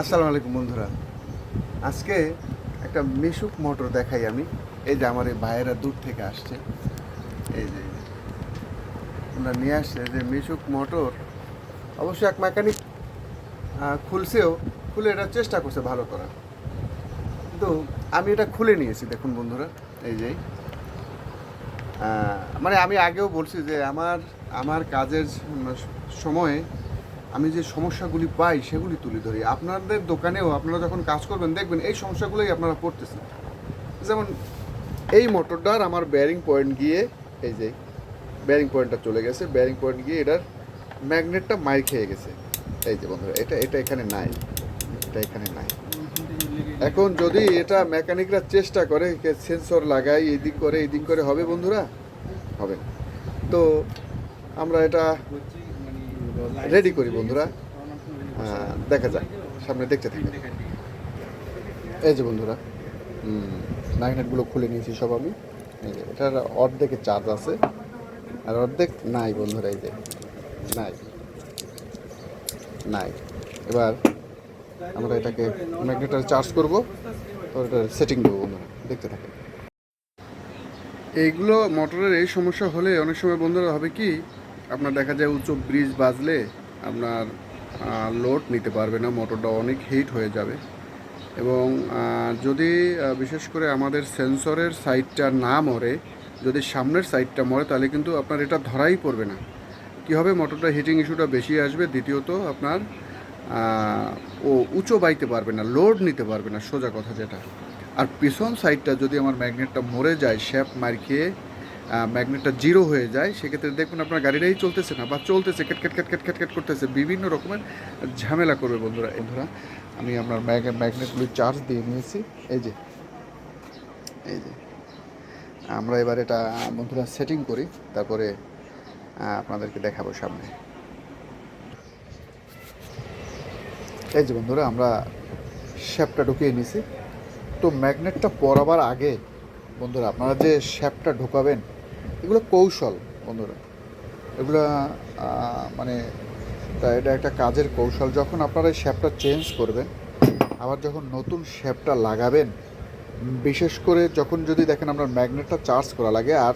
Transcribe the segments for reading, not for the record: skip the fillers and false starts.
আসসালামু আলাইকুম বন্ধুরা। আজকে একটা মিশুক মোটর দেখাই আমি। এই যে আমার এই ভাইয়েরা দূর থেকে আসছে, এই যে ওনারা নিয়ে আসছে যে মিশুক মোটর। অবশ্য এক মেকানিক খুলছেও, খুলে এটা চেষ্টা করছে ভালো করার, কিন্তু আমি এটা খুলে নিয়েছি। দেখুন বন্ধুরা, এই যে মানে আমি আগেও বলছি যে আমার আমার কাজের সময়ে আমি যে সমস্যাগুলি পাই সেগুলি তুলে ধরি। আপনাদের দোকানেও আপনারা যখন কাজ করবেন দেখবেন এই সমস্যাগুলোই আপনারা পড়তেছেন। যেমন এই মোটরটার আমার বেয়ারিং পয়েন্ট গিয়ে, এই যে বেয়ারিং পয়েন্টটা চলে গেছে, বেয়ারিং পয়েন্ট গিয়ে এটার ম্যাগনেটটা মাইর খেয়ে গেছে। এই যে বন্ধুরা, এটা এটা এখানে নাই, এটা এখানে নাই। এখন যদি এটা মেকানিকরা চেষ্টা করে সেন্সর লাগাই, এই দিক করে এই দিক করে, হবে বন্ধুরা? হবে না। তো আমরা এটা রেডি করি বন্ধুরা, দেখা যাক, সামনে দেখতে থাকি। এই যে বন্ধুরা, ম্যাগনেটগুলো খুলে নিয়েছি সব আমি। এই যে এটার অর্ধেকে চার্জ আছে আর অর্ধেক নাই বন্ধুরা, এই যে নাই নাই। এবার আমরা এটাকে ম্যাগনেটার চার্জ করব, তো এটা সেটিং দেবো বন্ধুরা, দেখতে থাকেন। এইগুলো মোটরের এই সমস্যা হলে অনেক সময় বন্ধুরা হবে কি, আপনার দেখা যায় উচ্চ ব্রিজ বাজলে আপনার লোড নিতে পারবে না, মোটরটা অনেক হিট হয়ে যাবে। এবং যদি বিশেষ করে আমাদের সেন্সরের সাইডটা না মরে, যদি সামনের সাইডটা মরে, তাহলে কিন্তু আপনার এটা ধরাই পড়বে না। কী হবে, মোটরটা হিটিং ইস্যুটা বেশি আসবে। দ্বিতীয়ত আপনার ও উঁচু বাইতে পারবে না, লোড নিতে পারবে না, সোজা কথা যেটা। আর পিছন সাইডটা যদি আমার ম্যাগনেটটা মরে যায়, শ্যাপ মার খেয়ে ম্যাগনেটটা জিরো হয়ে যায়, সেক্ষেত্রে দেখুন আপনার গাড়িটাই চলতেছে না, বা চলতেছে cat cat cat cat cat cat করতেছে, বিভিন্ন রকমের ঝামেলা করবে বন্ধুরা। বন্ধুরা, আমি আপনার ম্যাগনেটগুলি চার্জ দিয়ে নিয়েছি। এই যে এই যে আমরা এবার এটা বন্ধুরা সেটিং করি, তারপরে আপনাদেরকে দেখাবো সামনে। এই যে বন্ধুরা, আমরা শ্যাপটা ঢুকিয়ে নিয়েছি। তো ম্যাগনেটটা পরাবার আগে বন্ধুরা, আপনারা যে শ্যাপটা ঢোকাবেন, এগুলো কৌশল বন্ধুরা, এগুলো মানে এটা একটা কাজের কৌশল। যখন আপনারা এই শ্যাপটা চেঞ্জ করবেন, আবার যখন নতুন শ্যাপটা লাগাবেন, বিশেষ করে যখন যদি দেখেন আপনার ম্যাগনেটটা চার্জ করা লাগে, আর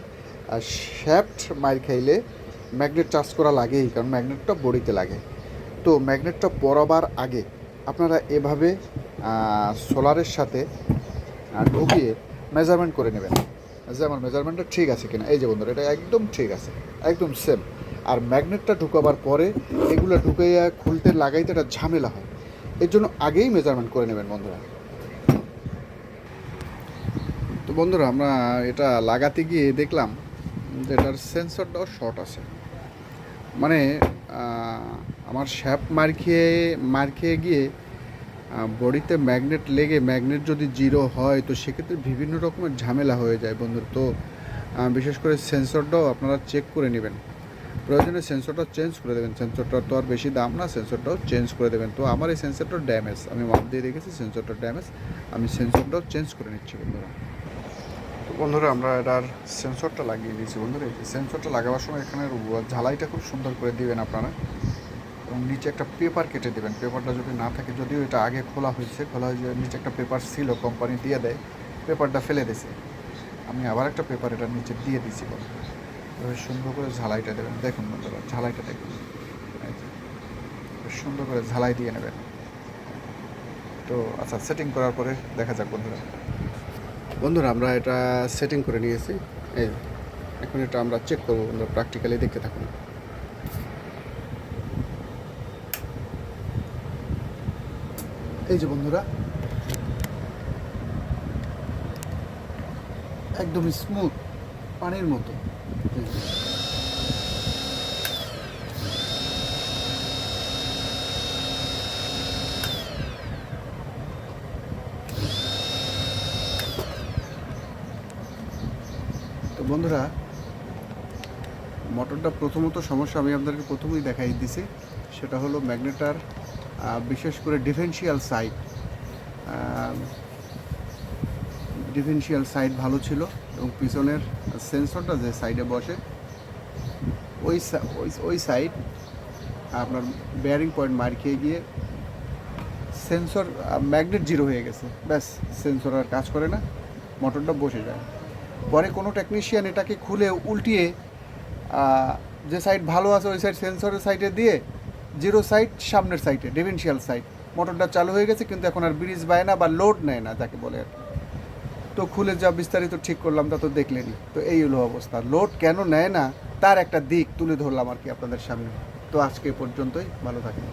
শ্যাফট মাইর খাইলে ম্যাগনেট চার্জ করা লাগেই, কারণ ম্যাগনেটটা বডিতে লাগে। তো ম্যাগনেটটা পরাবার আগে আপনারা এভাবে সোলারের সাথে ঢুকিয়ে মেজারমেন্ট করে নেবেন যে আমার মেজারমেন্টটা ঠিক আছে কিনা। এই যে বন্ধুরা, এটা একদম ঠিক আছে, একদম সেম। আর ম্যাগনেটটা ঢুকাবার পরে এগুলো ঢুকাইয়া খুলতে লাগাইতে একটা ঝামেলা হয়, এর জন্য আগেই মেজারমেন্ট করে নেবেন বন্ধুরা। তো বন্ধুরা, আমরা এটা লাগাতে গিয়ে দেখলাম যে এটার সেন্সরটাও শর্ট আছে। মানে আমার শ্যাপ মার খেয়ে গিয়ে বডিতে ম্যাগনেট লেগে ম্যাগনেট যদি জিরো হয়, তো সেক্ষেত্রে বিভিন্ন রকমের ঝামেলা হয়ে যায় বন্ধুরা। তো বিশেষ করে সেন্সরটাও আপনারা চেক করে নেবেন, প্রয়োজনে সেন্সরটা চেঞ্জ করে দেবেন। সেন্সরটার তো আর বেশি দাম না, সেন্সরটাও চেঞ্জ করে দেবেন। তো আমার এই সেন্সরটা ড্যামেজ, আমি মাপ দিয়ে রেখেছি, সেন্সরটা ড্যামেজ, আমি সেন্সরটাও চেঞ্জ করে নিচ্ছি বন্ধুরা। তো বন্ধুরা, আমরা এটার সেন্সরটা লাগিয়ে দিয়েছি বন্ধুরা। এই সেন্সরটা লাগাবার সময় এখানে ঝালাইটা খুব সুন্দর করে দিবেন আপনারা, এবং নিচে একটা পেপার কেটে দেবেন। পেপারটা যদি না থাকে, যদিও এটা আগে খোলা হয়েছে, খোলা হয়ে নিচে একটা পেপার ছিল, কোম্পানি দিয়ে দেয়, পেপারটা ফেলে দিয়েছে, আমি আবার একটা পেপার এটার নিচে দিয়ে দিয়েছি বন্ধুরা। সুন্দর করে ঝালাইটা দেবেন। দেখুন বন্ধুরা, ঝালাইটা দেখুন, সুন্দর করে ঝালাই দিয়ে নেবেন। তো আচ্ছা, সেটিং করার পরে দেখা যাক বন্ধুরা। বন্ধুরা, আমরা এটা সেটিং করে নিয়েছি। এই এখন এটা আমরা চেক করবো বন্ধুরা, প্র্যাকটিক্যালি দেখতে থাকুন। এই যে বন্ধুরা, একদম স্মুথ, পানির মতো। তো বন্ধুরা, মোটরটা প্রথমত সমস্যা আমি আপনাদেরকে প্রথমেই দেখাই দিছি, সেটা হলো ম্যাগনেটার বিশেষ করে ডিফারেন্সিয়াল সাইড ভালো ছিল, এবং পিছনের সেন্সরটা যে সাইডে বসে ওই সাইড আপনার বেয়ারিং পয়েন্ট মার খেয়ে গিয়ে সেন্সর ম্যাগনেট জিরো হয়ে গেছে, ব্যাস সেন্সর আর কাজ করে না, মোটরটা বসে যায়। পরে কোনো টেকনিশিয়ান এটাকে খুলে উল্টিয়ে যে সাইড ভালো আছে ওই সাইড সেন্সরের সাইডে দিয়ে জিরো সাইড সামনের সাইডে ডিফারেন্সিয়াল সাইড মোটরটা চালু হয়ে গেছে, কিন্তু এখন আর ব্রিজ পায় না বা লোড নেয় না যাকে বলে আর কি। তো খুলে যা বিস্তারিত ঠিক করলাম তা তো দেখলেনই। তো এই হলো অবস্থা, লোড কেন নেয় না তার একটা দিক তুলে ধরলাম আর কি আপনাদের সামনে। তো আজকে এ পর্যন্তই, ভালো থাকেন।